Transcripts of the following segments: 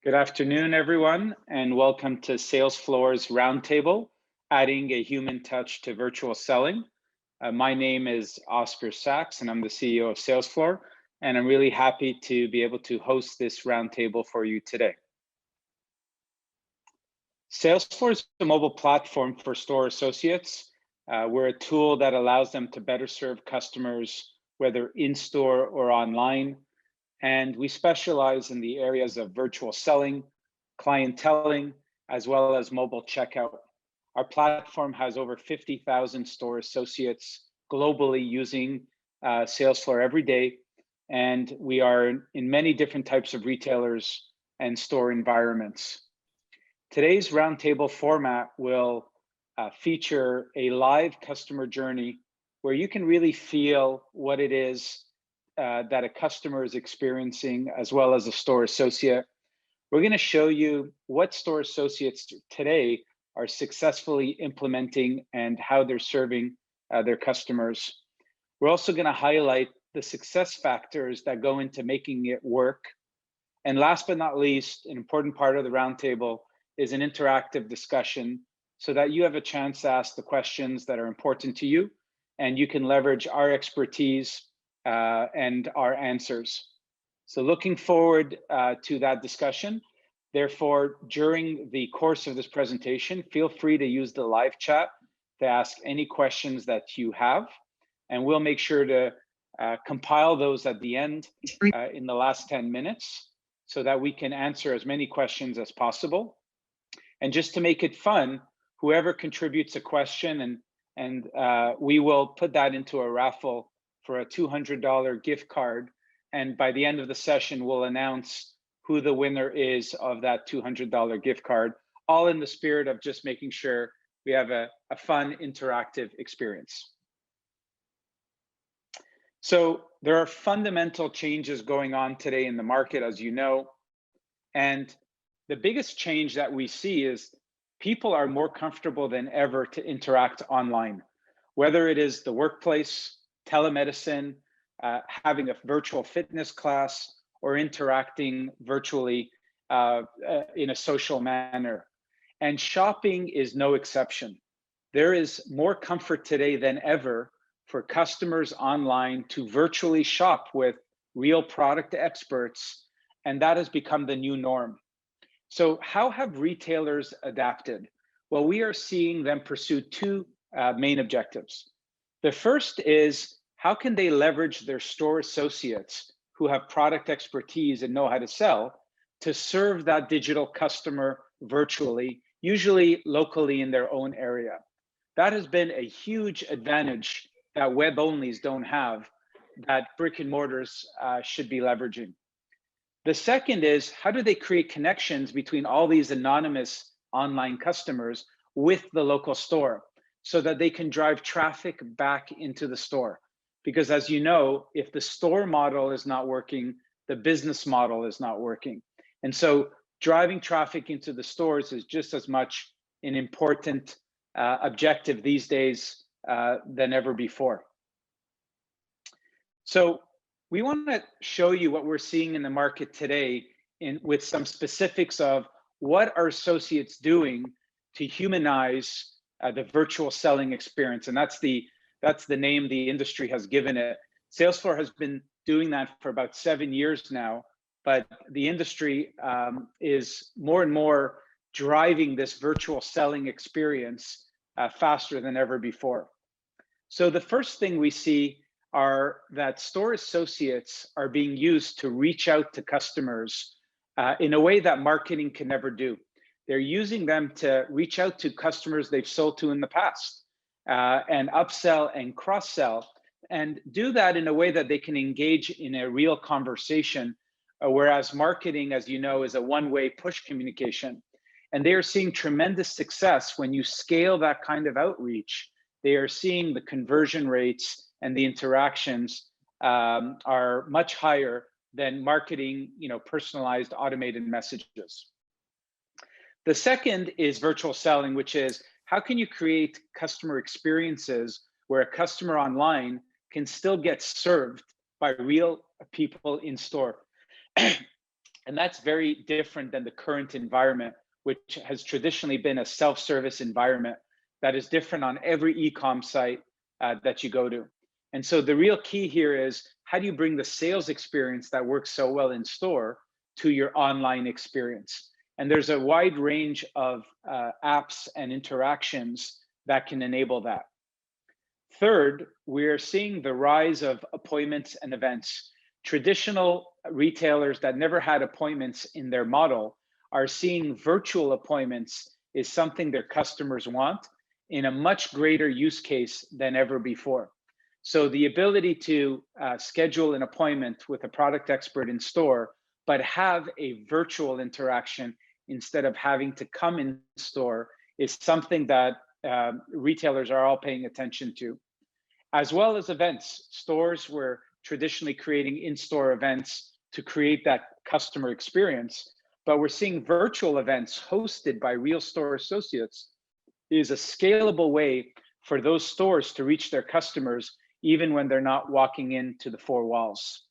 Good afternoon, everyone, and welcome to Salesfloor's Roundtable, adding a human touch to virtual selling. My name is Oscar Sachs, and I'm the CEO of Salesfloor, and I'm really happy to be able to host this roundtable for you today. Salesfloor is a mobile platform for store associates. We're a tool that allows them to better serve customers, whether in-store or online. And we specialize in the areas of virtual selling, clienteling, as well as mobile checkout. Our platform has over 50,000 store associates globally using Salesfloor every day. And we are in many different types of retailers and store environments. Today's roundtable format will feature a live customer journey where you can really feel what it is that a customer is experiencing, as well as a store associate. We're going to show you what store associates today are successfully implementing and how they're serving their customers. We're also going to highlight the success factors that go into making it work. And last but not least, an important part of the roundtable is an interactive discussion so that you have a chance to ask the questions that are important to you, and you can leverage our expertise and our answers. So looking forward to that discussion. Therefore, during the course of this presentation, feel free to use the live chat to ask any questions that you have. And we'll make sure to compile those at the end in the last 10 minutes so that we can answer as many questions as possible. And just to make it fun, whoever contributes a question, and we will put that into a raffle for a $200 gift card. And by the end of the session, we'll announce who the winner is of that $200 gift card, all in the spirit of just making sure we have a fun, interactive experience. So there are fundamental changes going on today in the market, as you know. And the biggest change that we see is people are more comfortable than ever to interact online, whether it is the workplace, telemedicine, having a virtual fitness class, or interacting virtually in a social manner. And shopping is no exception. There is more comfort today than ever for customers online to virtually shop with real product experts, and that has become the new norm. So how have retailers adapted? Well, we are seeing them pursue two main objectives. The first is, how can they leverage their store associates who have product expertise and know how to sell to serve that digital customer virtually, usually locally in their own area? That has been a huge advantage that web onlys don't have, that brick and mortars should be leveraging. The second is, how do they create connections between all these anonymous online customers with the local store so that they can drive traffic back into the store? Because as you know, if the store model is not working, the business model is not working. And so driving traffic into the stores is just as much an important objective these days than ever before. So we want to show you what we're seeing in the market today with some specifics of what are associates doing to humanize the virtual selling experience. And that's the name the industry has given it. Salesfloor has been doing that for about 7 years now, but the industry is more and more driving this virtual selling experience faster than ever before. So the first thing we see are that store associates are being used to reach out to customers in a way that marketing can never do. They're using them to reach out to customers they've sold to in the past and upsell and cross-sell, and do that in a way that they can engage in a real conversation, whereas marketing, as you know, is a one-way push communication. And they are seeing tremendous success when you scale that kind of outreach. They are seeing the conversion rates and the interactions are much higher than marketing, personalized automated messages. The second is virtual selling, which is, how can you create customer experiences where a customer online can still get served by real people in store? And that's very different than the current environment, which has traditionally been a self-service environment that is different on every e-com site that you go to. And so the real key here is, how do you bring the sales experience that works so well in store to your online experience? And there's a wide range of apps and interactions that can enable that. Third, we're seeing the rise of appointments and events. Traditional retailers that never had appointments in their model are seeing virtual appointments is something their customers want in a much greater use case than ever before. So the ability to schedule an appointment with a product expert in store, but have a virtual interaction instead of having to come in store, is something that retailers are all paying attention to. As well as events. Stores were traditionally creating in-store events to create that customer experience, but we're seeing virtual events hosted by real store associates is a scalable way for those stores to reach their customers even when they're not walking into the four walls.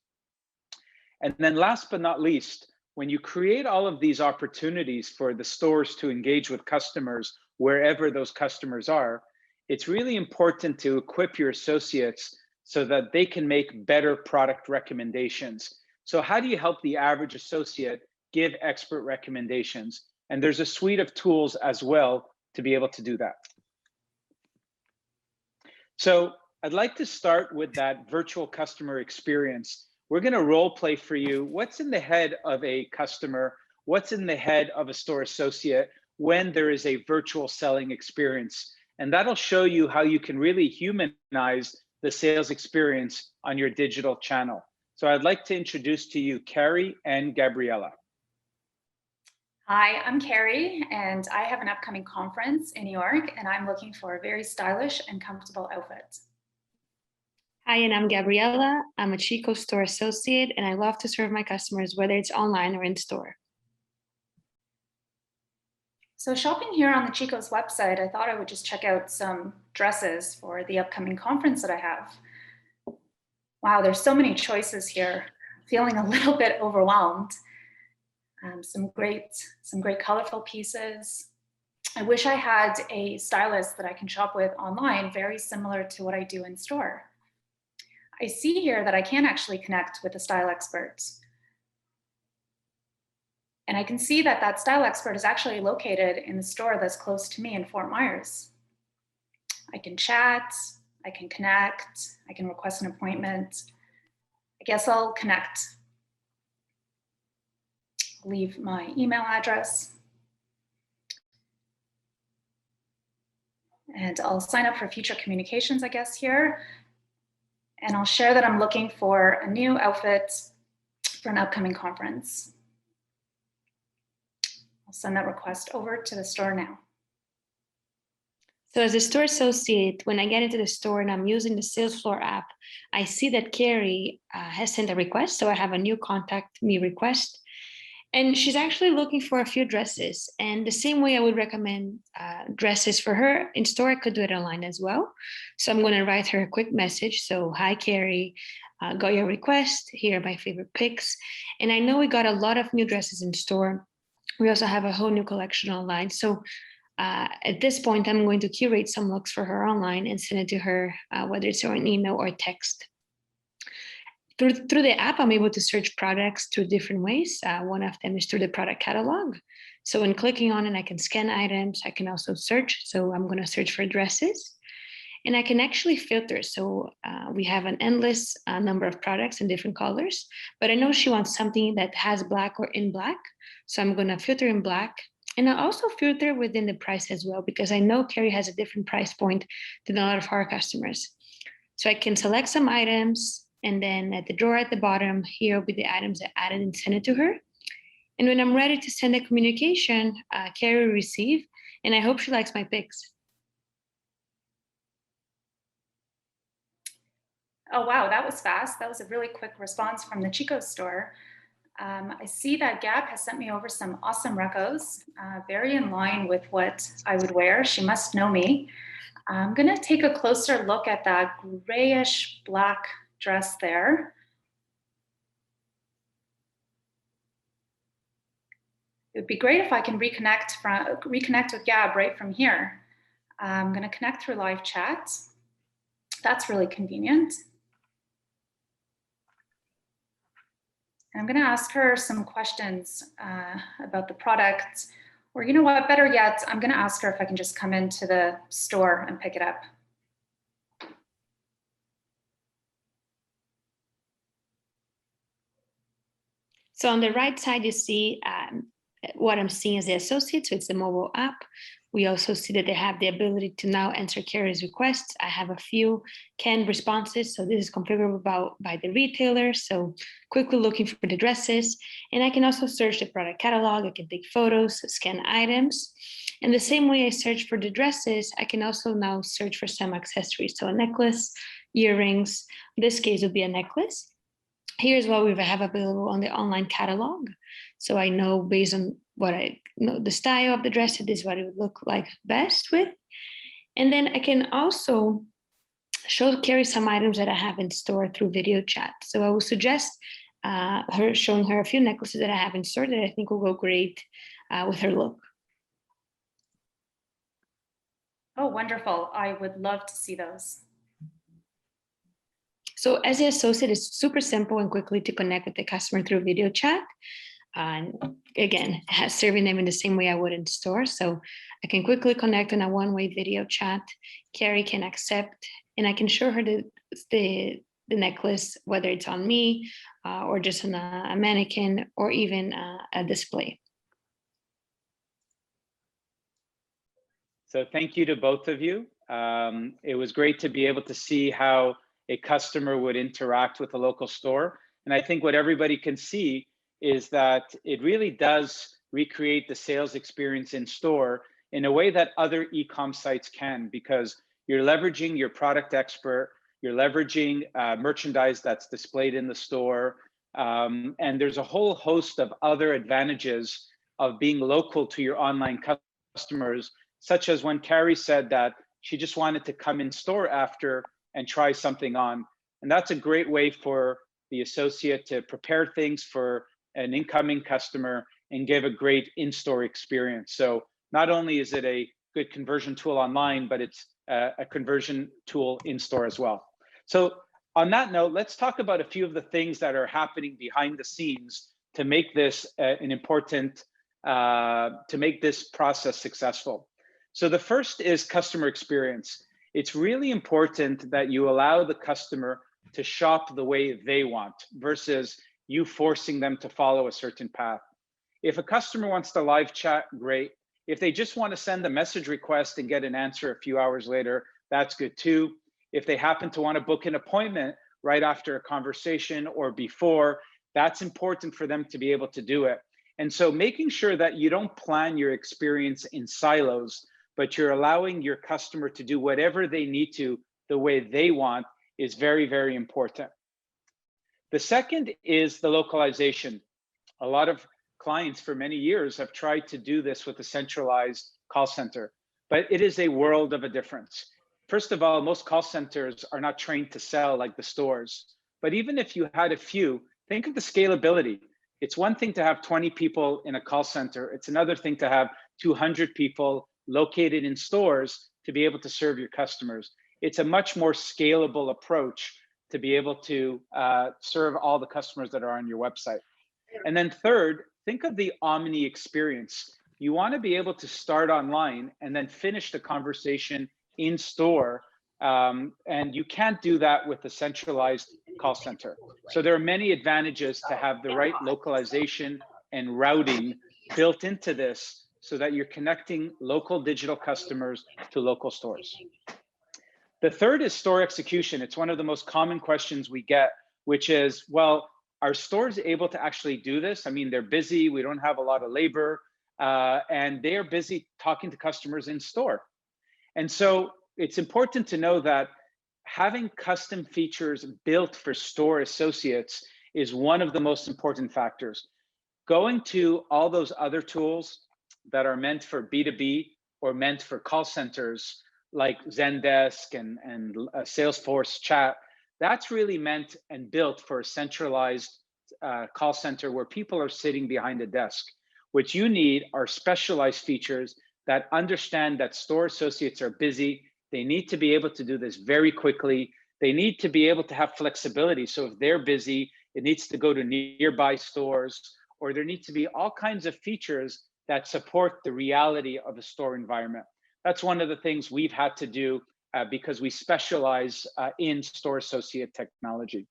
And then last but not least, when you create all of these opportunities for the stores to engage with customers wherever those customers are, it's really important to equip your associates so that they can make better product recommendations. So how do you help the average associate give expert recommendations? And there's a suite of tools as well to be able to do that. So I'd like to start with that virtual customer experience. We're going to role play for you what's in the head of a customer, what's in the head of a store associate when there is a virtual selling experience. And that'll show you how you can really humanize the sales experience on your digital channel. So I'd like to introduce to you Carrie and Gabriella. Hi, I'm Carrie, and I have an upcoming conference in New York, and I'm looking for a very stylish and comfortable outfit. Hi, and I'm Gabriella. I'm a Chico store associate, and I love to serve my customers, whether it's online or in store. So shopping here on the Chico's website, I thought I would just check out some dresses for the upcoming conference that I have. Wow, there's so many choices here. Feeling a little bit overwhelmed. Some great colorful pieces. I wish I had a stylist that I can shop with online, very similar to what I do in store. I see here that I can actually connect with a style expert. And I can see that that style expert is actually located in the store that's close to me in Fort Myers. I can chat, I can connect, I can request an appointment. I guess I'll connect. Leave my email address. And I'll sign up for future communications, I guess, here. And I'll share that I'm looking for a new outfit for an upcoming conference. I'll send that request over to the store now. So as a store associate, when I get into the store and I'm using the sales floor app, I see that Carrie has sent a request. So I have a new contact me request. And she's actually looking for a few dresses. And the same way I would recommend dresses for her in store, I could do it online as well. So I'm going to write her a quick message. So, hi, Carrie, got your request. Here are my favorite picks. And I know we got a lot of new dresses in store. We also have a whole new collection online. So at this point, I'm going to curate some looks for her online and send it to her, whether it's an email or text. Through the app, I'm able to search products through different ways. One of them is through the product catalog. So when clicking on it, I can scan items. I can also search. So I'm going to search for dresses. And I can actually filter. So we have an endless number of products in different colors. But I know she wants something that has black or in black. So I'm going to filter in black. And I also filter within the price as well, because I know Carrie has a different price point than a lot of our customers. So I can select some items. And then at the drawer at the bottom, here will be the items I added and send it to her. And when I'm ready to send a communication, Carrie will receive, and I hope she likes my picks. Oh, wow, that was fast. That was a really quick response from the Chico store. I see that Gab has sent me over some awesome recos, very in line with what I would wear. She must know me. I'm gonna take a closer look at that grayish black dress there. it would be great if I can reconnect with Gab right from here. I'm going to connect through live chat. That's really convenient. And I'm going to ask her some questions about the product, or you know what, better yet, I'm going to ask her if I can just come into the store and pick it up. So on the right side, you see what I'm seeing as the associate. So it's the mobile app. We also see that they have the ability to now answer carriers' requests. I have a few canned responses. So this is configurable by the retailer. So quickly looking for the addresses. And I can also search the product catalog. I can take photos, scan items. And the same way I search for the dresses, I can also now search for some accessories. So a necklace, earrings. In this case, would be a necklace. Here's what we have available on the online catalog. So I know based on what I know, the style of the dress, this is what it would look like best with. And then I can also carry some items that I have in store through video chat. So I will suggest showing her a few necklaces that I have in store that I think will go great with her look. Oh, wonderful. I would love to see those. So as the associate, it's super simple and quickly to connect with the customer through video chat. And again, serving them in the same way I would in store. So I can quickly connect on a one-way video chat. Carrie can accept, and I can show her the necklace, whether it's on me or just on a mannequin or even a display. So thank you to both of you. It was great to be able to see how a customer would interact with a local store. And I think what everybody can see is that it really does recreate the sales experience in store in a way that other e-com sites can, because you're leveraging your product expert, you're leveraging merchandise that's displayed in the store, and there's a whole host of other advantages of being local to your online customers, such as when Carrie said that she just wanted to come in store after and try something on. And that's a great way for the associate to prepare things for an incoming customer and give a great in-store experience. So not only is it a good conversion tool online, but it's a conversion tool in store as well. So on that note, let's talk about a few of the things that are happening behind the scenes to make this to make this process successful. So the first is customer experience. It's really important that you allow the customer to shop the way they want versus you forcing them to follow a certain path. If a customer wants to live chat, great. If they just want to send a message request and get an answer a few hours later, that's good too. If they happen to want to book an appointment right after a conversation or before, that's important for them to be able to do it. And so making sure that you don't plan your experience in silos, but you're allowing your customer to do whatever they need to the way they want is very, very important. The second is the localization. A lot of clients for many years have tried to do this with a centralized call center, but it is a world of a difference. First of all, most call centers are not trained to sell like the stores, but even if you had a few, think of the scalability. It's one thing to have 20 people in a call center. It's another thing to have 200 people located in stores to be able to serve your customers. It's a much more scalable approach to be able to serve all the customers that are on your website. And then third, think of the omni experience. You want to be able to start online and then finish the conversation in store. And you can't do that with a centralized call center. So there are many advantages to have the right localization and routing built into this so that you're connecting local digital customers to local stores. The third is store execution. It's one of the most common questions we get, which is, well, are stores able to actually do this? I mean, they're busy, we don't have a lot of labor, and they're busy talking to customers in store. And so it's important to know that having custom features built for store associates is one of the most important factors. Going to all those other tools that are meant for B2B or meant for call centers like Zendesk and Salesforce chat, that's really meant and built for a centralized call center where people are sitting behind a desk. What you need are specialized features that understand that store associates are busy. They need to be able to do this very quickly. They need to be able to have flexibility. So if they're busy, it needs to go to nearby stores, or there need to be all kinds of features that support the reality of a store environment. That's one of the things we've had to do because we specialize in store associate technology.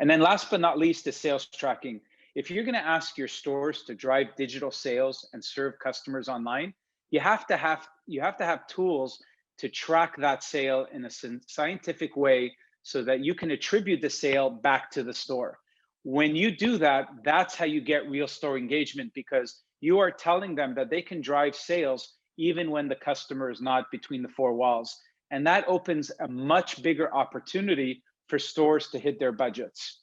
And then last but not least is sales tracking. If you're going to ask your stores to drive digital sales and serve customers online, you have to have tools to track that sale in a scientific way so that you can attribute the sale back to the store. When you do that, that's how you get real store engagement, because you are telling them that they can drive sales even when the customer is not between the four walls. And that opens a much bigger opportunity for stores to hit their budgets.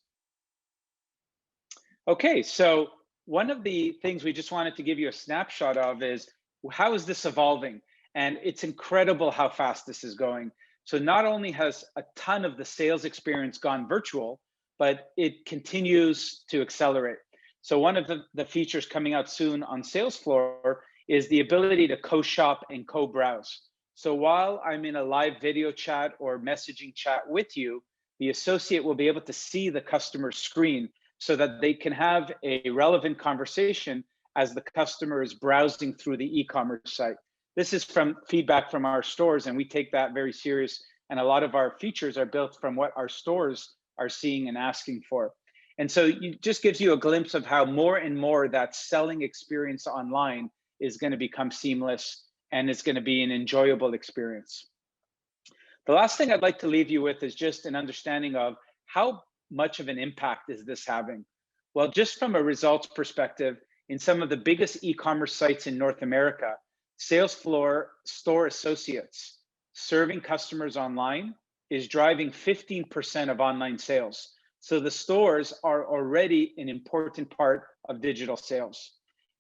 Okay, so one of the things we just wanted to give you a snapshot of is, how is this evolving? And it's incredible how fast this is going. So not only has a ton of the sales experience gone virtual, but it continues to accelerate. So one of the features coming out soon on sales floor is the ability to co-shop and co-browse. So while I'm in a live video chat or messaging chat with you, the associate will be able to see the customer's screen so that they can have a relevant conversation as the customer is browsing through the e-commerce site. This is from feedback from our stores, and we take that very serious. And a lot of our features are built from what our stores are seeing and asking for. And so it just gives you a glimpse of how more and more that selling experience online is going to become seamless, and it's going to be an enjoyable experience. The last thing I'd like to leave you with is just an understanding of how much of an impact is this having? Well, just from a results perspective, in some of the biggest e-commerce sites in North America, sales floor store associates serving customers online is driving 15% of online sales. So the stores are already an important part of digital sales.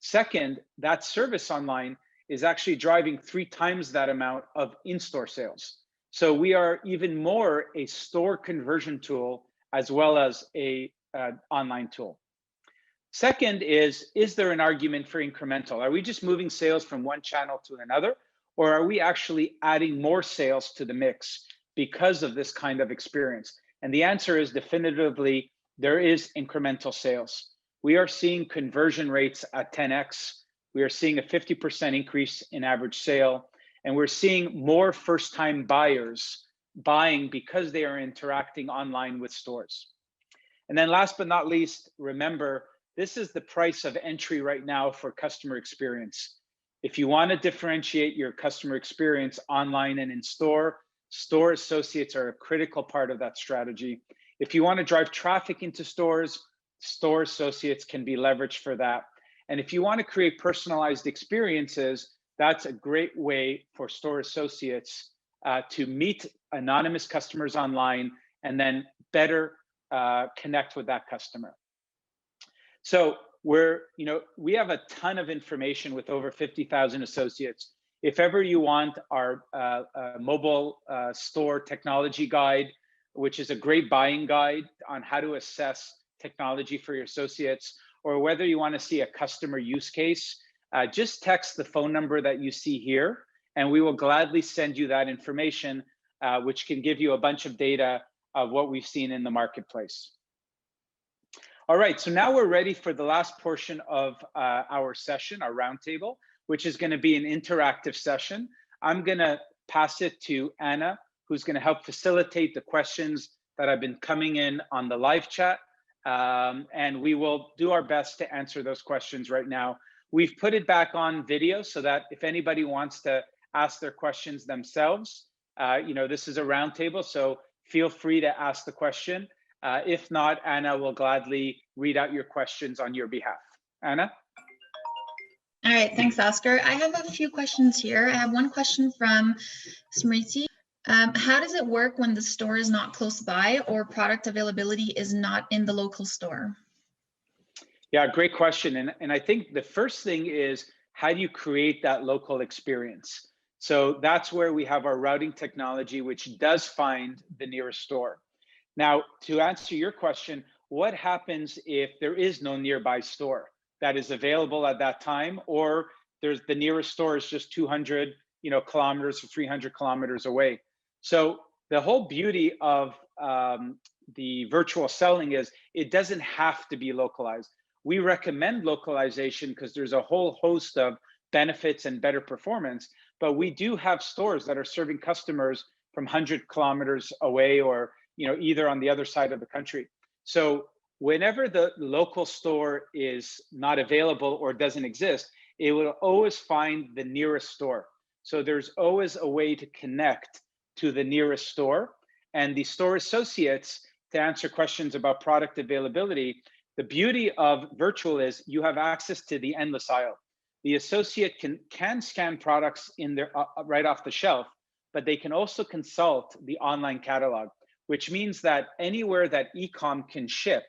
Second, that service online is actually driving 3 times that amount of in-store sales. So we are even more a store conversion tool as well as a online tool. Second is there an argument for incremental? Are we just moving sales from one channel to another, or are we actually adding more sales to the mix because of this kind of experience? And the answer is definitively, there is incremental sales. We are seeing conversion rates at 10x. We are seeing a 50% increase in average sale, and we're seeing more first-time buyers buying because they are interacting online with stores. And then last but not least, remember, this is the price of entry right now for customer experience. If you want to differentiate your customer experience online and in store, store associates are a critical part of that strategy. If you want to drive traffic into stores, store associates can be leveraged for that. And if you want to create personalized experiences, that's a great way for store associates to meet anonymous customers online and then better connect with that customer. So we have a ton of information with over 50,000 associates. If ever you want our mobile store technology guide, which is a great buying guide on how to assess technology for your associates, or whether you want to see a customer use case, just text the phone number that you see here, and we will gladly send you that information, which can give you a bunch of data of what we've seen in the marketplace. All right, so now we're ready for the last portion of our session, our roundtable, which is going to be an interactive session. I'm going to pass it to Anna, who's going to help facilitate the questions that have been coming in on the live chat. And we will do our best to answer those questions right now. We've put it back on video so that if anybody wants to ask their questions themselves, this is a roundtable, so feel free to ask the question. If not, Anna will gladly read out your questions on your behalf. Anna? All right, thanks, Oscar. I have a few questions here. I have one question from Smriti. How does it work when the store is not close by or product availability is not in the local store? Yeah, great question. And I think the first thing is, how do you create that local experience? So that's where we have our routing technology, which does find the nearest store. Now, to answer your question, what happens if there is no nearby store? that is available at that time, or there's the nearest store is just 200 kilometers or 300 kilometers away. So the whole beauty of the virtual selling is it doesn't have to be localized. We recommend localization because there's a whole host of benefits and better performance, but we do have stores that are serving customers from 100 kilometers away, or either on the other side of the country. So whenever the local store is not available or doesn't exist, it will always find the nearest store. So there's always a way to connect to the nearest store. And the store associates, to answer questions about product availability, the beauty of virtual is you have access to the endless aisle. The associate can scan products in there right off the shelf, but they can also consult the online catalog, which means that anywhere that e-com can ship,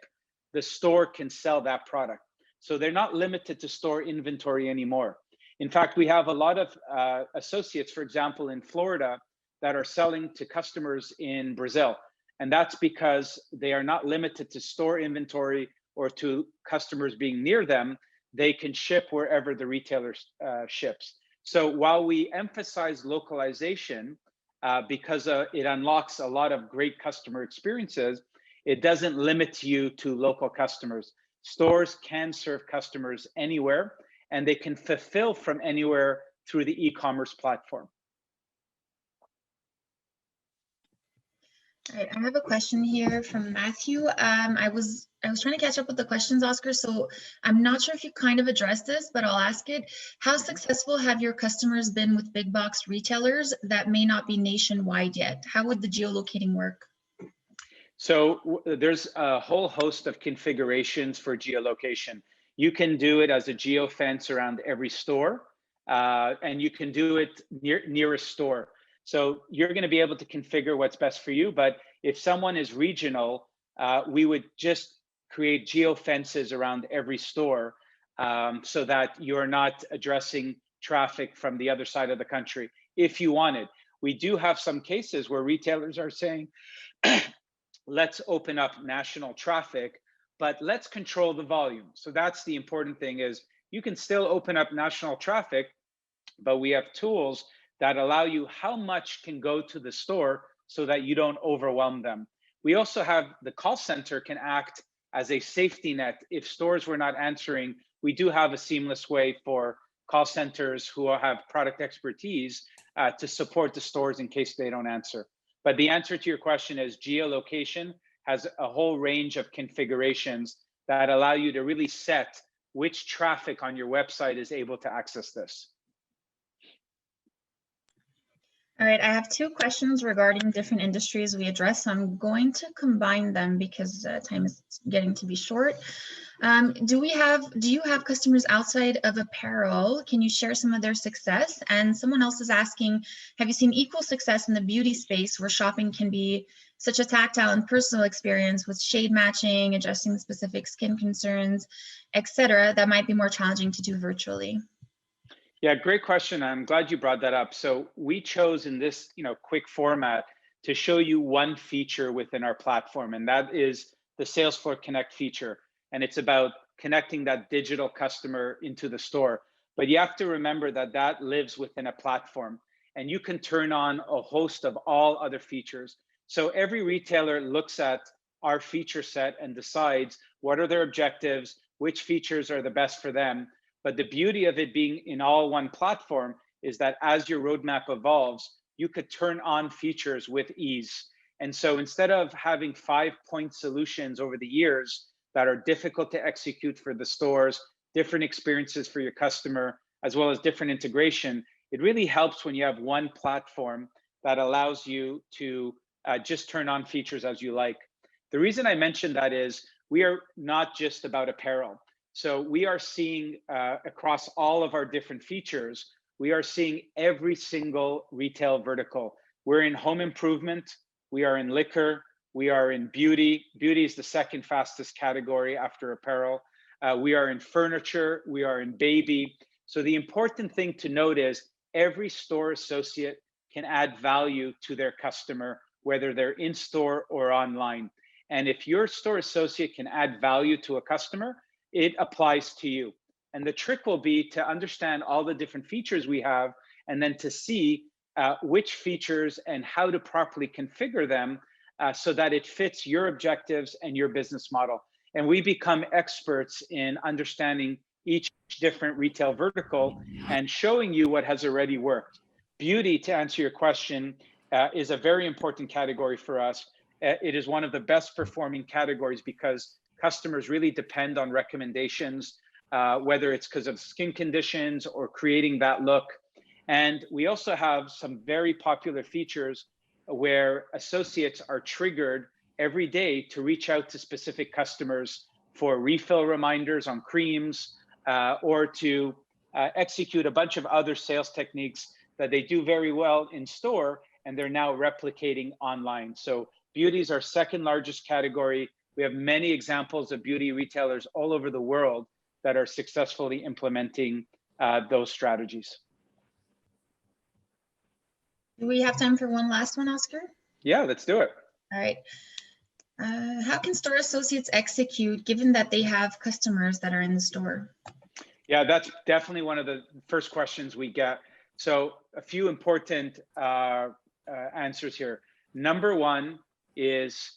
the store can sell that product. So they're not limited to store inventory anymore. In fact, we have a lot of associates, for example, in Florida, that are selling to customers in Brazil. And that's because they are not limited to store inventory or to customers being near them. They can ship wherever the retailer ships. So while we emphasize localization, because it unlocks a lot of great customer experiences, it doesn't limit you to local customers. Stores can serve customers anywhere, and they can fulfill from anywhere through the e-commerce platform. All right, I have a question here from Matthew. I was trying to catch up with the questions, Oscar, so I'm not sure if you kind of addressed this, but I'll ask it. How successful have your customers been with big box retailers that may not be nationwide yet? How would the geolocating work? So there's a whole host of configurations for geolocation. You can do it as a geofence around every store, and you can do it near a store. So you're going to be able to configure what's best for you. But if someone is regional, we would just create geofences around every store so that you're not addressing traffic from the other side of the country if you wanted. We do have some cases where retailers are saying, let's open up national traffic, but let's control the volume. So that's the important thing, is you can still open up national traffic, but we have tools that allow you how much can go to the store so that you don't overwhelm them. We also have the call center can act as a safety net. If stores were not answering, we do have a seamless way for call centers who have product expertise to support the stores in case they don't answer. But the answer to your question is geolocation has a whole range of configurations that allow you to really set which traffic on your website is able to access this. All right, I have two questions regarding different industries we address. So I'm going to combine them because time is getting to be short. Do you have customers outside of apparel? Can you share some of their success? And someone else is asking, have you seen equal success in the beauty space where shopping can be such a tactile and personal experience with shade matching, adjusting specific skin concerns, etc., that might be more challenging to do virtually? Yeah, great question. I'm glad you brought that up. So we chose in this quick format to show you one feature within our platform, and that is the Salesforce Connect feature. And it's about connecting that digital customer into the store. But you have to remember that that lives within a platform, and you can turn on a host of all other features. So every retailer looks at our feature set and decides what are their objectives, which features are the best for them. But the beauty of it being in all one platform is that as your roadmap evolves, you could turn on features with ease. And so instead of having 5-point solutions over the years that are difficult to execute for the stores, different experiences for your customer, as well as different integration, it really helps when you have one platform that allows you to just turn on features as you like. The reason I mentioned that is we are not just about apparel. So we are seeing across all of our different features, we are seeing every single retail vertical. We're in home improvement, we are in liquor, we are in beauty. Beauty is the second fastest category after apparel. We are in furniture, we are in baby. So the important thing to note is every store associate can add value to their customer, whether they're in store or online. And if your store associate can add value to a customer, it applies to you. And the trick will be to understand all the different features we have, and then to see which features and how to properly configure them so that it fits your objectives and your business model. And we become experts in understanding each different retail vertical and showing you what has already worked. Beauty, to answer your question, is a very important category for us. It is one of the best performing categories because customers really depend on recommendations, whether it's because of skin conditions or creating that look. And we also have some very popular features where associates are triggered every day to reach out to specific customers for refill reminders on creams, or to execute a bunch of other sales techniques that they do very well in store, and they're now replicating online. So beauty is our second largest category. We have many examples of beauty retailers all over the world that are successfully implementing those strategies. Do we have time for one last one, Oscar? Yeah, let's do it. All right. How can store associates execute given that they have customers that are in the store? Yeah, that's definitely one of the first questions we get. So a few important answers here. Number one is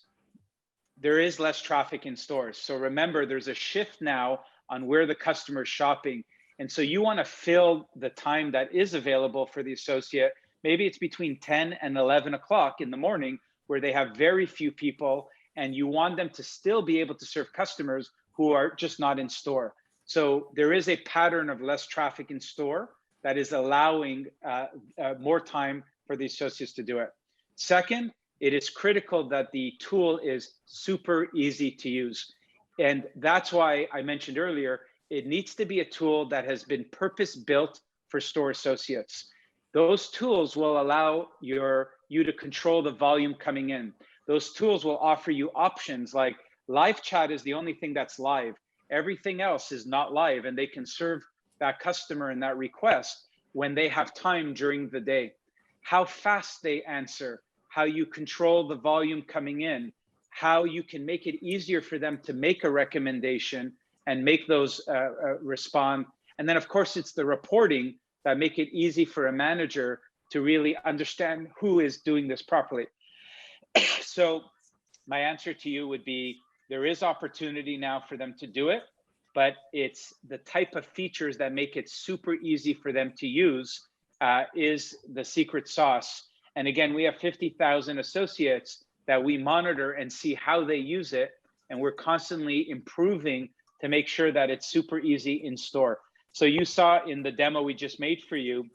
there is less traffic in stores. So remember, there's a shift now on where the customer is shopping. And so you want to fill the time that is available for the associate. Maybe it's between 10 and 11 o'clock in the morning where they have very few people, and you want them to still be able to serve customers who are just not in store. So there is a pattern of less traffic in store that is allowing more time for the associates to do it. Second, it is critical that the tool is super easy to use. And that's why I mentioned earlier, it needs to be a tool that has been purpose-built for store associates. Those tools will allow you to control the volume coming in. Those tools will offer you options like live chat is the only thing that's live. Everything else is not live, and they can serve that customer and that request when they have time during the day. How fast they answer, how you control the volume coming in, how you can make it easier for them to make a recommendation and make those respond. And then of course, it's the reporting that make it easy for a manager to really understand who is doing this properly. So my answer to you would be, there is opportunity now for them to do it, but it's the type of features that make it super easy for them to use is the secret sauce. And again, we have 50,000 associates that we monitor and see how they use it. And we're constantly improving to make sure that it's super easy in store. So you saw in the demo we just made for you,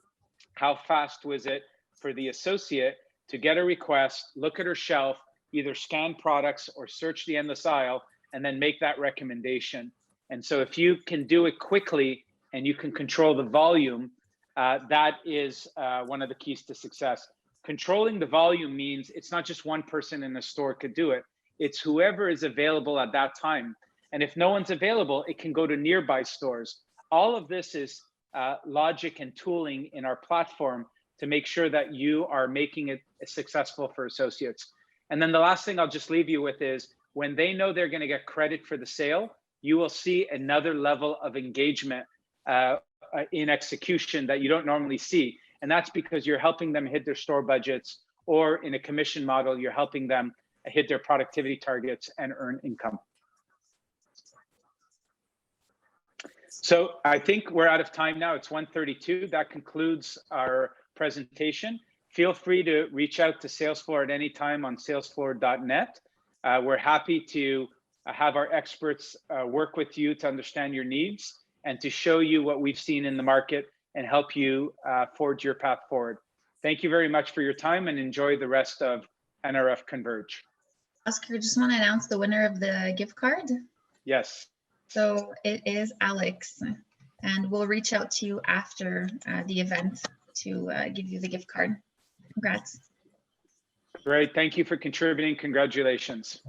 how fast was it for the associate to get a request, look at her shelf, either scan products or search the endless aisle, and then make that recommendation. And so if you can do it quickly and you can control the volume, that is one of the keys to success. Controlling the volume means it's not just one person in the store could do it. It's whoever is available at that time. And if no one's available, it can go to nearby stores. All of this is logic and tooling in our platform to make sure that you are making it successful for associates. And then the last thing I'll just leave you with is when they know they're going to get credit for the sale, you will see another level of engagement in execution that you don't normally see. And that's because you're helping them hit their store budgets, or in a commission model, you're helping them hit their productivity targets and earn income. So I think we're out of time now. It's 1:32. That concludes our presentation. Feel free to reach out to Salesfloor at any time on salesfloor.net. We're happy to have our experts work with you to understand your needs and to show you what we've seen in the market and help you forge your path forward. Thank you very much for your time, and enjoy the rest of NRF Converge. Oscar, just want to announce the winner of the gift card. Yes. So it is Alex, and we'll reach out to you after the event to give you the gift card. Congrats. Great. Thank you for contributing. Congratulations.